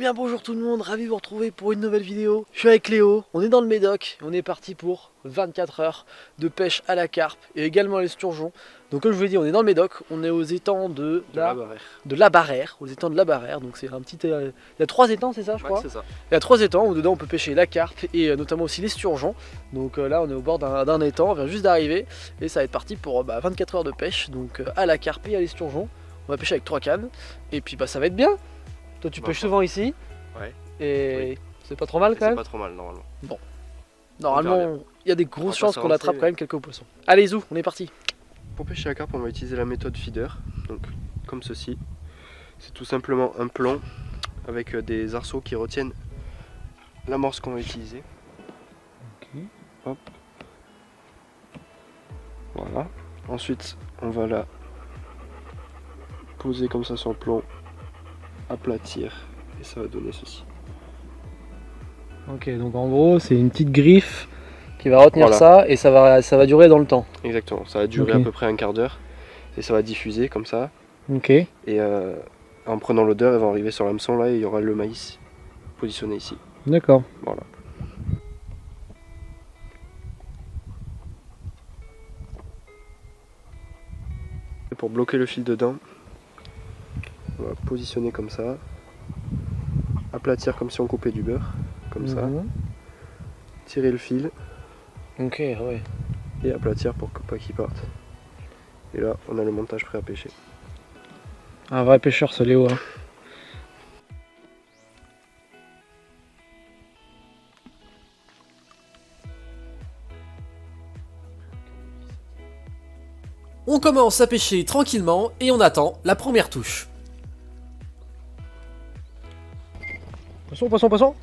bien bonjour tout le monde, ravi de vous retrouver pour une nouvelle vidéo. Je suis avec Léo, on est dans le Médoc, on est parti pour 24 heures de pêche à la carpe et également à l'esturgeon. Donc comme je vous l'ai dit, on est dans le Médoc, on est aux étangs de la Barrère, aux étangs de la Barrère. Donc c'est un petit... il y a 3 étangs, c'est ça je crois? C'est ça. Il y a 3 étangs où dedans on peut pêcher la carpe et notamment aussi l'esturgeon. Donc là on est au bord d'un étang, on vient juste d'arriver et ça va être parti pour 24 heures de pêche, donc à la carpe et à l'esturgeon. On va pêcher avec 3 cannes et puis ça va être bien. Toi tu pêches souvent ici? Ouais. Et oui. C'est pas trop mal quand même? C'est pas trop mal normalement. Bon. Normalement, il y a des grosses chances qu'on attrape quand même quelques poissons. Allez Zou, on est parti. Pour pêcher la carpe, on va utiliser la méthode feeder. Donc comme ceci. C'est tout simplement un plomb avec des arceaux qui retiennent l'amorce qu'on va utiliser. Ok. Hop. Voilà. Ensuite, on va la poser comme ça sur le plomb, aplatir et ça va donner ceci. Ok, donc en gros c'est une petite griffe qui va retenir Voilà. ça et ça va durer dans le temps. Exactement, ça va durer à peu près un quart d'heure et ça va diffuser comme ça. Ok. Et en prenant l'odeur, elle va arriver sur l'hameçon là et il y aura le maïs positionné ici. D'accord. Voilà. Et pour bloquer le fil dedans, on va positionner comme ça, aplatir comme si on coupait du beurre, comme ça, tirer le fil Ok, ouais. et aplatir pour pas qu'il parte. Et là, on a le montage prêt à pêcher. Un vrai pêcheur ce Léo. Hein. On commence à pêcher tranquillement et on attend la première touche. Poisson, poisson, poisson.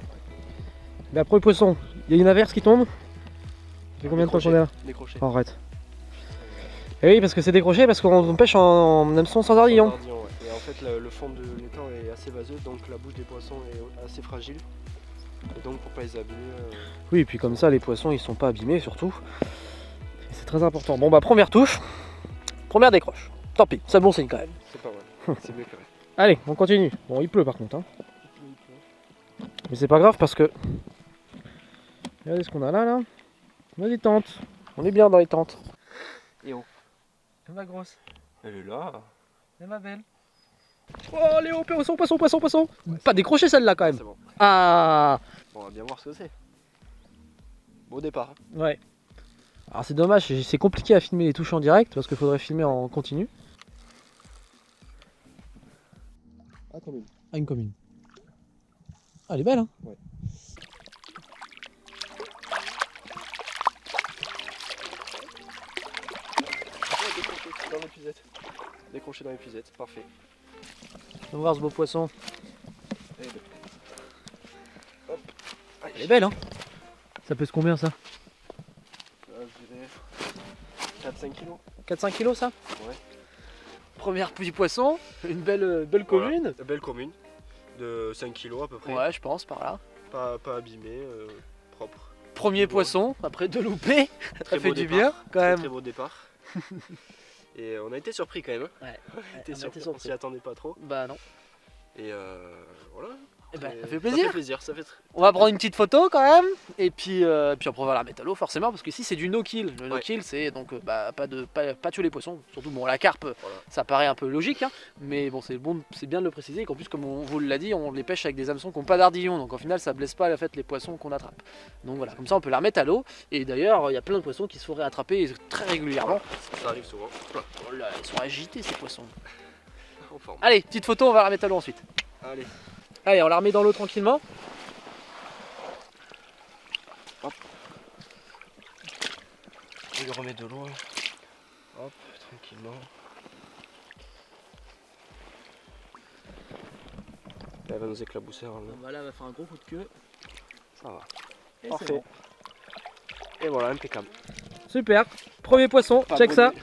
La première poisson, il y a une averse qui tombe. Ça fait combien de temps qu'on est là? Décroché. Oh, arrête. Et oui, parce que c'est décroché, parce qu'on pêche en hameçon sans ardillon. Ouais. Et en fait, le fond de l'étang est assez vaseux, donc la bouche des poissons est assez fragile. Et donc, pour pas les abîmer. Oui, et puis comme ça, les poissons ils sont pas abîmés surtout. Et c'est très important. Bon, bah, première touche, première décroche. Tant pis, c'est bon signe quand même. C'est pas mal. C'est mieux quand même. Allez, on continue. Bon, il pleut par contre. Hein. Mais c'est pas grave parce que. Regardez ce qu'on a là. On a des tentes. On est bien dans les tentes. Et oh. Ma grosse. Elle est là. Et ma belle. Oh Léo, poisson, poisson, poisson, poisson. Ouais, pas décroché celle-là quand même. C'est bon. Ah Bon, on va bien voir ce que c'est. Beau départ. ouais. Alors c'est dommage, c'est compliqué à filmer les touches en direct parce qu'il faudrait filmer en continu. Ah, comme une. Ah, une commune. Ah, elle est belle hein. Ouais. Dans l'épuisette. Décroché dans l'épuisette, parfait. On va voir ce beau poisson. Et hop. Elle est belle hein. Ça pèse combien ça? Je dirais 4-5 kilos. 4-5 kilos ça? Ouais. Première petit poisson, une belle commune. Voilà. Belle commune. De 5 kilos à peu près. Ouais, je pense par là. Pas abîmé, propre. Premier Bon. poisson, après 2 loupés. Ça Très fait beau du départ. bien quand même. Très beau départ. Et on a été surpris quand même. Ouais. On a été on a surpris. été On s'y attendait pas trop. Bah non. Et voilà. Eh ben, Et ça fait plaisir. Ça fait plaisir. Ça fait On va prendre une petite photo quand même. Et puis après on va la mettre à l'eau forcément parce que ici c'est du no-kill. Le no-kill c'est donc pas tuer les poissons. Surtout bon la carpe, Voilà. ça paraît un peu logique. Hein, mais bon c'est bien de le préciser. Et qu'en plus comme on vous l'a dit, on les pêche avec des hameçons qui n'ont pas d'ardillon. Donc en final ça blesse pas en fait, les poissons qu'on attrape. Donc voilà, comme ça on peut la remettre à l'eau. Et d'ailleurs il y a plein de poissons qui se font réattraper très régulièrement. Ça arrive souvent. Oh là, ils sont agités ces poissons. En forme. Allez, petite photo, on va la remettre à l'eau ensuite. Allez. Allez, on la remet dans l'eau tranquillement. Hop. Je lui remets de l'eau. Hop, tranquillement. Elle va nous éclabousser. Hein, Voilà, elle va faire un gros coup de queue. ça va. Et Parfait. c'est bon. Et voilà, impeccable. Super, premier poisson, Pas check de ça. bredouille.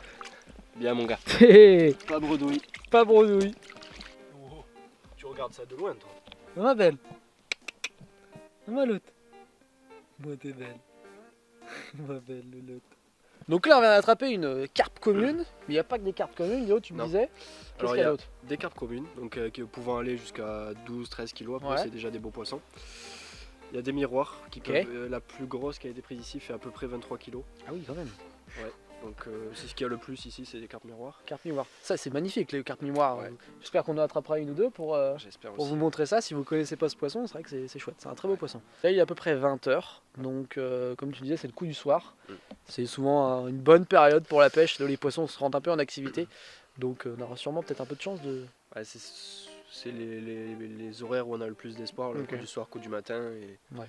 Bien mon gars. Hé, Pas de bredouille. pas bredouille. Oh, tu regardes ça de loin toi. Ma belle. Ma l'autre. Moi t'es belle. Ma belle louloute. Donc là, on vient d'attraper une carpe commune, mais il n'y a pas que des carpes communes, Léo, tu me Non. disais. Qu'est-ce Alors, qu'il il y y a a d'autre? des carpes communes, donc pouvant aller jusqu'à 12-13 kg, après Ouais. c'est déjà des beaux poissons. Il y a des miroirs qui Ok. peuvent. La plus grosse qui a été prise ici fait à peu près 23 kg. Ah oui, quand même. Donc c'est ce qu'il y a le plus ici, c'est des carpes miroirs. Carpe miroir. Ça, c'est magnifique, les carpes miroirs. Ouais. J'espère qu'on en attrapera une ou deux pour J'espère vous aussi. montrer ça. Si vous connaissez pas ce poisson, c'est vrai que c'est chouette. C'est un très beau poisson. Là, il est à peu près 20h. Donc, comme tu disais, c'est le coup du soir. Mm. C'est souvent une bonne période pour la pêche. Là, les poissons se rendent un peu en activité. Donc, on aura sûrement peut-être un peu de chance de. Ouais, c'est les horaires où on a le plus d'espoir, le Ok. coup du soir, coup du matin Ouais.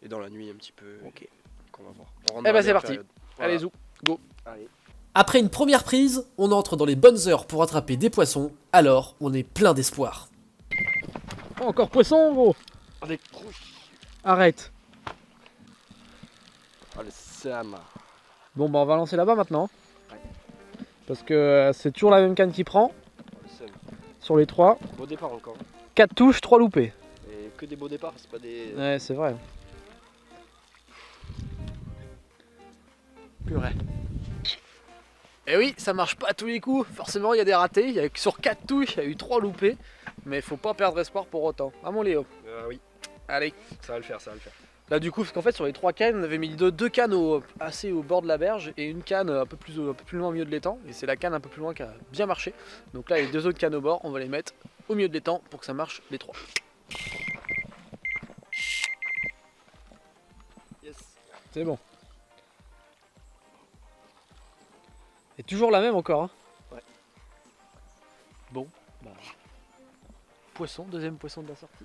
et dans la nuit un petit peu. Ok. Qu'on va voir. On rentre Eh dans ben, la c'est meilleure parti. période. Voilà. Allez, zou. Go. Allez. Après une première prise, on entre dans les bonnes heures pour attraper des poissons, alors on est plein d'espoir. Oh, encore poisson, gros. Allez, couche. Arrête. Allez, Sam. Bon, bah, on va lancer là-bas maintenant. Ouais. Parce que c'est toujours la même canne qui prend. Sam. Sur les 3. Beau départ encore. 4 touches, 3 loupés. Et que des beaux départs, c'est pas des. Ouais, c'est vrai. Purée. Et oui, ça marche pas à tous les coups. Forcément, il y a des ratés. Sur 4 touches, il y a eu 3 loupés. Mais faut pas perdre espoir pour autant. Ah mon Léo. Oui, Allez. ça va le faire, ça va le faire. Là du coup, parce qu'en fait sur les 3 cannes, on avait mis deux cannes assez au bord de la berge et une canne un peu plus loin au milieu de l'étang. Et c'est la canne un peu plus loin qui a bien marché. Donc là, les 2 autres cannes au bord, on va les mettre au milieu de l'étang pour que ça marche les 3. Yes. C'est bon. Et toujours la même encore. Hein. Ouais. Bon, bah. Poisson, deuxième poisson de la sortie.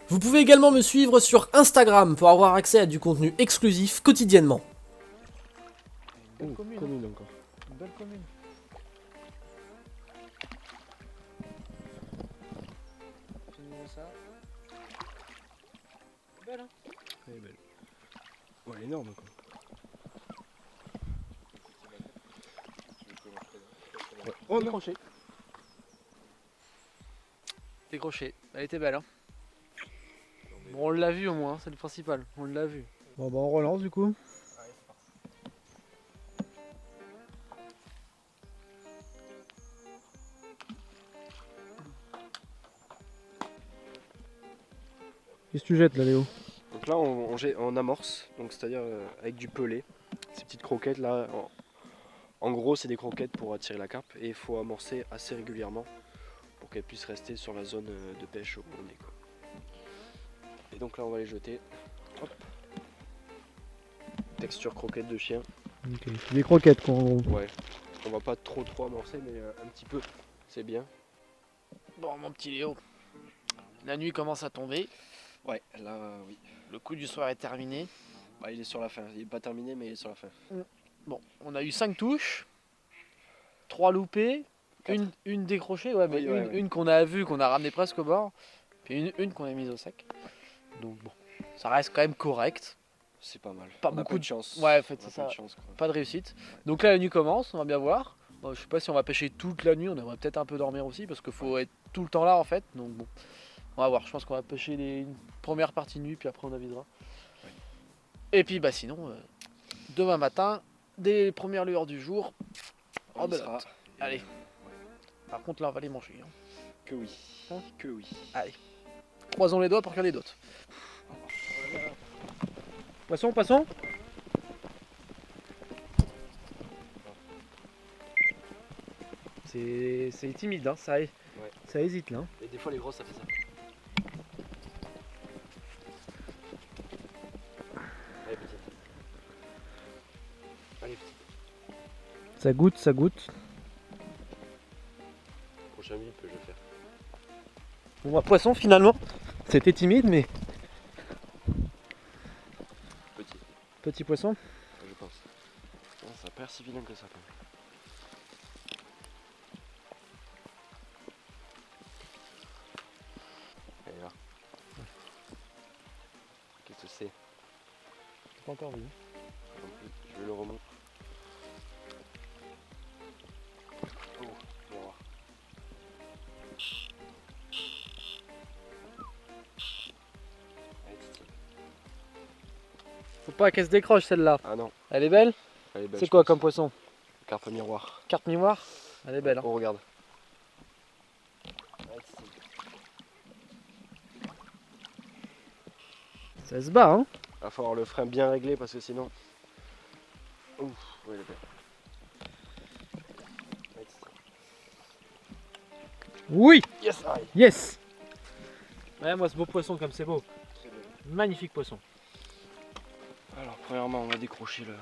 Vous pouvez également me suivre sur Instagram pour avoir accès à du contenu exclusif quotidiennement. Une belle commune. Commune encore. Une belle commune. Ça. Belle hein. Elle est belle. Oh, elle est énorme quoi. Ouais. Oh non. Décroché. Décroché. Elle était belle hein. Bon, on l'a vu au moins, c'est le principal. On l'a vu. Bon bah on relance du coup. Qu'est-ce que tu jettes là Léo? Donc là on amorce, donc c'est-à-dire avec du pelé. Ces petites croquettes là, en gros c'est des croquettes pour attirer la carpe et il faut amorcer assez régulièrement pour qu'elle puisse rester sur la zone de pêche où on est quoi. Et donc là on va les jeter. Hop. Texture croquette de chien. Ok, c'est des croquettes quoi en gros. Ouais. On va pas trop amorcer mais un petit peu, c'est bien. Bon mon petit Léo, la nuit commence à tomber, Ouais, là oui. le coup du soir est terminé. Bah, il est sur la fin, il est pas terminé mais il est sur la fin. Bon, on a eu 5 touches, 3 loupés, une décrochée, ouais, mais Oui, ouais. une qu'on a vue, qu'on a ramenée presque au bord, puis une qu'on a mise au sac. Donc bon, ça reste quand même correct, C'est pas mal. Pas On a beaucoup de chance. ouais, en fait, On a c'est pas ça. de chance, quoi. Pas de réussite. Donc là la nuit commence, on va bien voir. Bon, je sais pas si on va pêcher toute la nuit, on aimerait peut-être un peu dormir aussi parce qu'il faut être tout le temps là en fait. Donc bon, on va voir. Je pense qu'on va pêcher une première partie de nuit puis après on avisera. Ouais. Et puis bah sinon, demain matin, dès les premières lueurs du jour, On oh, y ben, sera. allez. Par contre là on va les manger. Hein. Que oui. Hein Que oui. Croisons les doigts pour qu'il y en ait d'autres. Poisson, poisson. C'est timide, hein, ça hésite là. Et des fois les grosses ça fait ça. Allez petite. Allez petite. Ça goûte, ça goûte. Prochain mille que je vais faire. Bon bah poisson finalement, c'était timide mais Petit, petit poisson. je pense. Non, ça perd si vilain que ça quand même. Allez là. Qu'est-ce que c'est? Pas encore vu. Je vais le remonter. Oh, on va voir. Allez, Titi. pas qu'elle se décroche celle-là. Ah non, Elle est belle. elle est belle. C'est je quoi pense. comme poisson? Carpe miroir. Carte miroir. Elle est belle. Hein. On regarde. Ça se bat, hein. Il va falloir le frein bien réglé parce que sinon. Ouf, ouais, elle est belle. Oui. Yes, aïe. Yes. Ouais, moi ce beau poisson comme c'est beau. Très belle. Magnifique poisson. Alors, premièrement, on va décrocher le.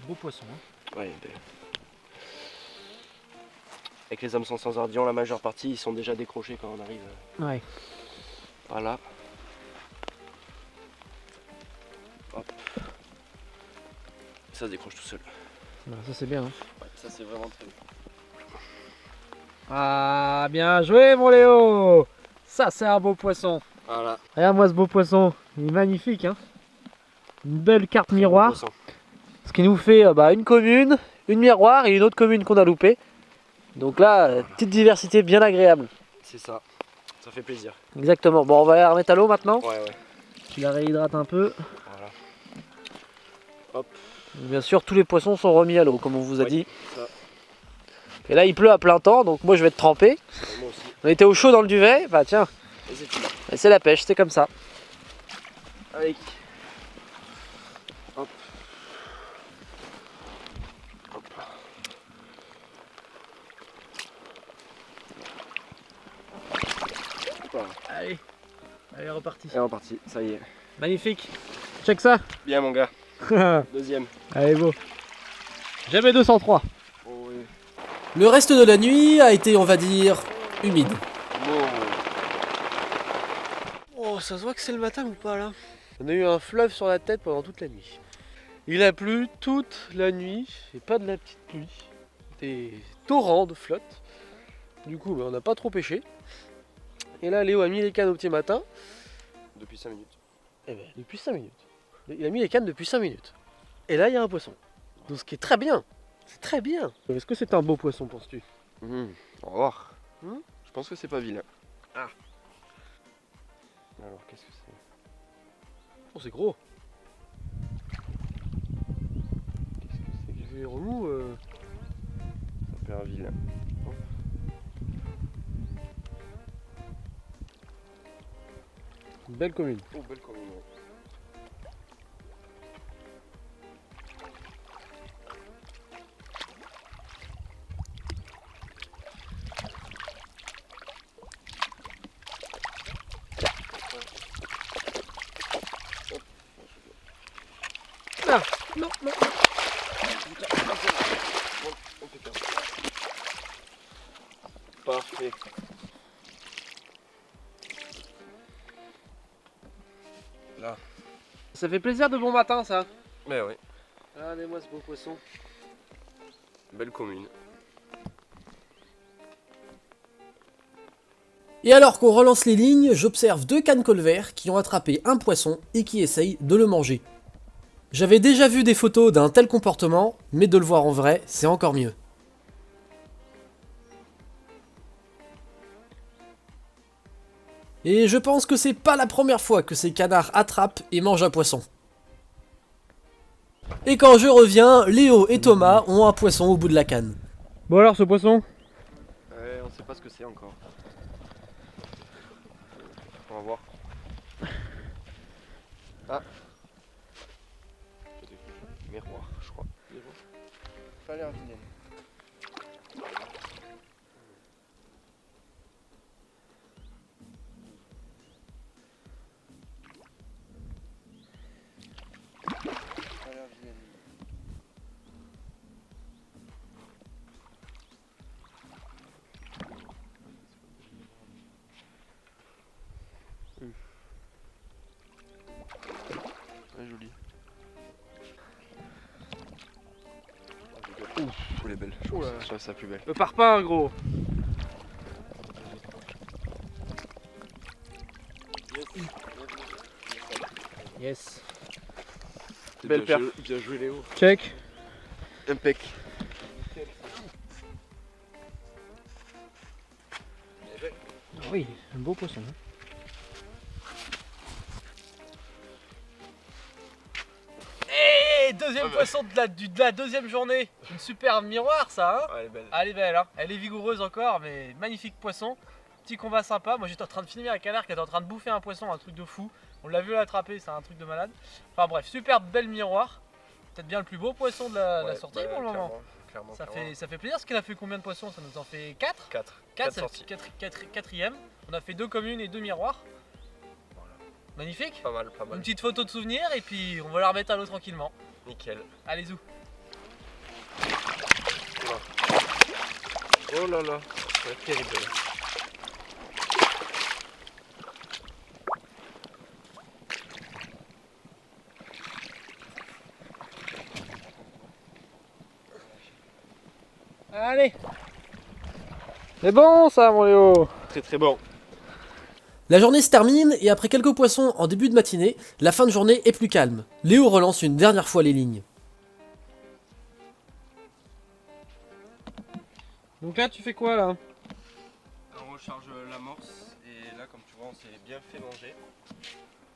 Beau poisson. Hein. Ouais, elle est belle. Avec les hameçons sans ardillon, la majeure partie ils sont déjà décrochés quand on arrive Ouais. par là. Hop. Ça se décroche tout seul. Voilà, ça c'est bien. Hein. Ouais, ça c'est vraiment très bien. Ah, bien joué mon Léo. Ça c'est un beau poisson. Voilà. Regarde-moi ce beau poisson. Il est magnifique. Hein. Une belle carte miroir. Poisson. Ce qui nous fait une commune, une miroir et une autre commune qu'on a loupée. Donc là, petite diversité bien agréable. C'est ça. Ça fait plaisir. Exactement. Bon, on va la remettre à l'eau maintenant. Ouais, ouais. Tu la réhydrates un peu. Voilà. Hop. Bien sûr, tous les poissons sont remis à l'eau, comme on vous a Ouais, dit. ça. Et là, il pleut à plein temps, donc moi je vais te tremper. Moi aussi. On était au chaud dans le duvet. Bah tiens, Et c'est tout. et c'est la pêche, c'est comme ça. Allez. Hop. Hop. Voilà. Allez, allez, reparti. Et on est parti, ça y est. Magnifique. Check ça. Bien mon gars. Deuxième. Allez, beau. Jamais 203. Oh oui. Le reste de la nuit a été, on va dire, humide. Oh, ça se voit que c'est le matin ou pas là? On a eu un fleuve sur la tête pendant toute la nuit. Il a plu toute la nuit, et pas de la petite pluie. Des torrents de flotte. Du coup, on n'a pas trop pêché. Et là, Léo a mis les cannes au petit matin. Depuis 5 minutes. Eh ben, depuis 5 minutes. Il a mis les cannes depuis 5 minutes. Et là, il y a un poisson. Donc, ce qui est très bien. C'est très bien. Est-ce que c'est un beau poisson, penses-tu? On va voir. Hmm. Je pense que c'est pas vilain. Ah. Alors qu'est-ce que c'est? Oh, c'est gros. Qu'est-ce que c'est que J'ai remous. ça fait un vilain. Une belle commune. Oh belle commune. Ah, non, non. Parfait. Là. Ça fait plaisir de bon matin, ça. Mais oui, Regardez-moi ce beau poisson. belle commune. Et alors qu'on relance les lignes, j'observe deux cannes colvert qui ont attrapé un poisson et qui essayent de le manger. J'avais déjà vu des photos d'un tel comportement, mais de le voir en vrai, c'est encore mieux. Et je pense que c'est pas la première fois que ces canards attrapent et mangent un poisson. Et quand je reviens, Léo et Thomas ont un poisson au bout de la canne. Bon alors, ce poisson? Ouais, on sait pas ce que c'est encore. On va voir. Ah. Miroir, je crois. Ça a l'air vilain. Ça a l'air vilain. Ouais, joli. Ouf, elle est belle. Je trouve ça plus belle. Le parpaing, gros. Yes. Belle Belle perf. Bien joué Léo. Check. Impec. Oui, un beau poisson. deuxième poisson de la deuxième journée. Une superbe miroir ça hein. Ouais, elle est belle. Elle est belle hein. Elle est vigoureuse encore mais magnifique poisson. Petit combat sympa. Moi j'étais en train de filmer un canard qui était en train de bouffer un poisson, un truc de fou. On l'a vu l'attraper, c'est un truc de malade. Enfin bref, superbe belle miroir. Peut-être bien le plus beau poisson de la sortie pour le moment. Clairement, Ça fait plaisir. Ce qu'il a fait combien de poissons? Ça nous en fait 4 4 sorties. Quatrième. On a fait 2 communes et 2 miroirs. Voilà. Magnifique. Pas mal, pas Une mal. petite photo de souvenir et puis on va la remettre à l'eau tranquillement. Nickel. Allez zou. Oh là là, c'est terrible. Allez. C'est bon ça mon Léo. Très très bon. La journée se termine et après quelques poissons en début de matinée, la fin de journée est plus calme. Léo relance une dernière fois les lignes. Donc là tu fais quoi là? On recharge l'amorce et là comme tu vois on s'est bien fait manger.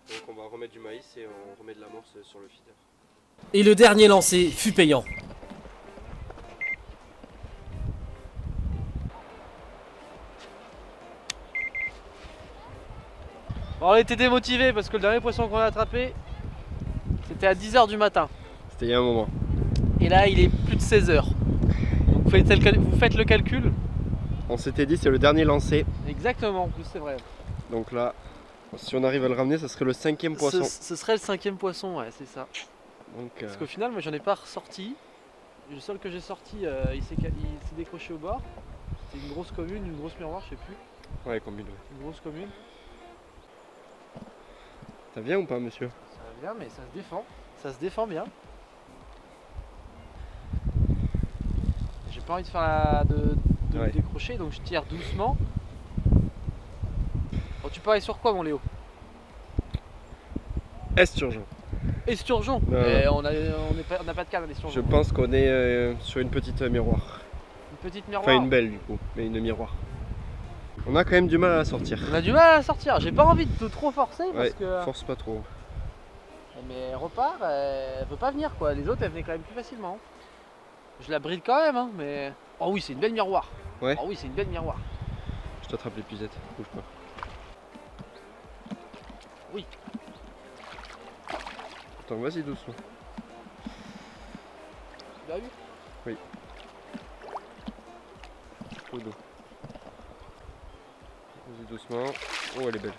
Donc on va remettre du maïs et on remet de l'amorce sur le feeder. Et le dernier lancé fut payant. Bon, on était démotivés parce que le dernier poisson qu'on a attrapé c'était à 10 h du matin. C'était il y a un moment. Et là il est plus de 16 h. Donc vous faites le calcul. On s'était dit c'est le dernier lancé. Exactement, en plus c'est vrai. Donc là, si on arrive à le ramener, ça serait le 5e poisson. Ce serait le 5e poisson, ouais c'est ça. Donc, Parce qu'au final moi j'en ai pas ressorti. Le seul que j'ai sorti il s'est décroché au bord. C'est une grosse commune, une grosse miroir, je sais plus. ouais, combine. Ouais. Une grosse commune. Ça vient ou pas, monsieur? Ça va bien mais ça se défend. Ça se défend bien. J'ai pas envie de faire de Ouais. le décrocher donc je tire doucement. Bon, tu paries sur quoi mon Léo? Esturgeon. Esturgeon. Non, Et non. on n'a pas de canne à l'esturgeon. Je pense qu'on est sur une petite miroir. Une petite miroir. Enfin, une belle du coup, mais une miroir. On a quand même du mal à la sortir. On a du mal à la sortir. J'ai pas envie de trop forcer parce Ouais, que. force pas trop. Mais elle repart, elle veut pas venir quoi. Les autres elles venaient quand même plus facilement. Je la bride quand même hein, mais. Oh oui, c'est une belle miroir. Ouais. Oh oui, c'est une belle miroir. Je t'attrape l'épuisette, bouge pas. Oui. Attends, vas-y doucement. Tu l'as eu? Oui. Tout doux. Vas-y doucement. Oh, elle est belle.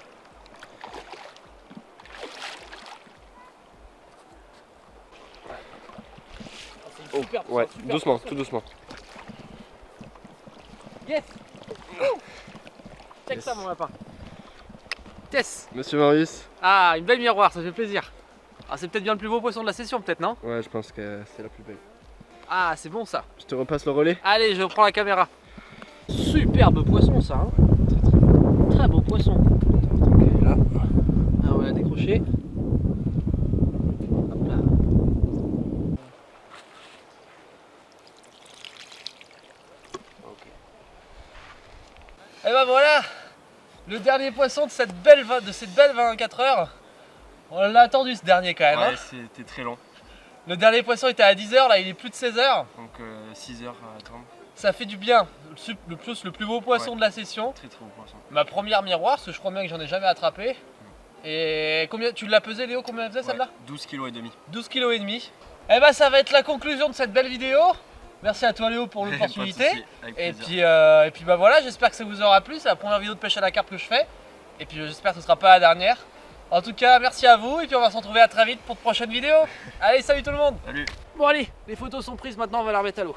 Oh, superbe, Ouais, c'est un super doucement, poisson. tout doucement. Yes. Check Yes. ça mon lapin. Yes. Monsieur Marius? Ah, une belle miroir, ça fait plaisir. Ah, c'est peut-être bien le plus beau poisson de la session peut-être non? Ouais, je pense que c'est la plus belle. Ah, c'est bon ça. Je te repasse le relais? Allez, je prends la caméra. Superbe poisson ça hein. Très beau poisson. Ok, là. Ah, on va la décrocher. Hop là. Ok. Et ben voilà, le dernier poisson de cette belle 24 heures. On l'a attendu ce dernier quand même. Ouais, Hein. c'était très long. Le dernier poisson était à 10 h, là il est plus de 16 h. Donc 6 heures à attendre. Ça fait du bien. Le plus beau poisson Ouais. de la session. Très très beau poisson. Ma première miroir, parce que je crois bien que j'en ai jamais attrapé. Et combien tu l'as pesé Léo, combien elle faisait celle-là? 12 kg et demi. 12 kg et demi. Et ben ça va être la conclusion de cette belle vidéo. Merci à toi Léo pour l'opportunité. Et puis bah voilà, j'espère que ça vous aura plu. C'est la première vidéo de pêche à la carpe que je fais. Et puis j'espère que ce sera pas la dernière. En tout cas, merci à vous et puis on va se retrouver à très vite pour de prochaines vidéos. Allez, salut tout le monde. Salut. Bon allez, les photos sont prises maintenant, on va la remettre à l'eau.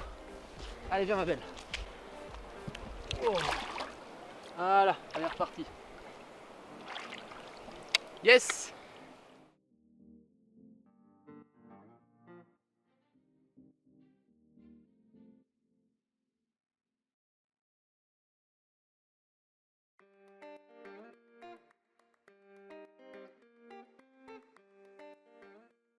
Allez, viens ma belle. Oh. Voilà, elle est repartie. Yes.